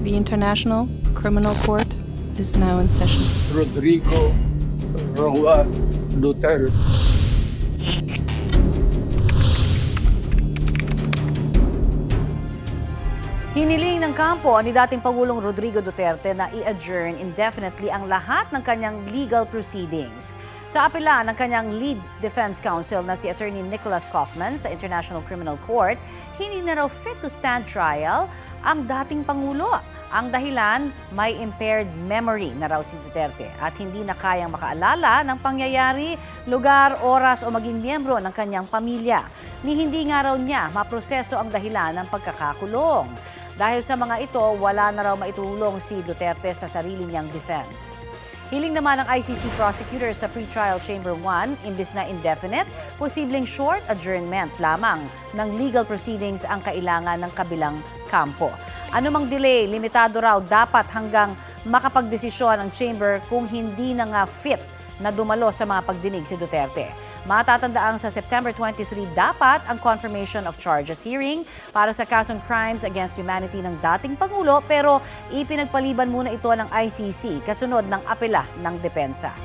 The International Criminal Court is now in session. Rodrigo Roa Duterte. Hiniling ng kampo ni dating Pangulong Rodrigo Duterte na i-adjourn indefinitely ang lahat ng kanyang legal proceedings. Sa apela ng kanyang lead defense counsel na si Attorney Nicholas Kaufman sa International Criminal Court, hindi na raw fit to stand trial ang dating Pangulo. Ang dahilan, may impaired memory na raw si Duterte at hindi na kayang makaalala ng pangyayari, lugar, oras o maging miyembro ng kanyang pamilya. Ni hindi nga raw niya maproseso ang dahilan ng pagkakakulong. Dahil sa mga ito, wala na raw maitulong si Duterte sa sarili niyang defense. Hiling naman ng ICC prosecutor sa pretrial chamber 1, imbis na indefinite, posibleng short adjournment lamang ng legal proceedings ang kailangan ng kabilang kampo. Anumang delay, limitado raw dapat hanggang makapagdesisyon ang chamber kung hindi na nga fit na dumalo sa mga pagdinig si Duterte. Matatandaang sa September 23 dapat ang confirmation of charges hearing para sa kasong crimes against humanity ng dating Pangulo pero ipinagpaliban muna ito ng ICC kasunod ng apela ng depensa.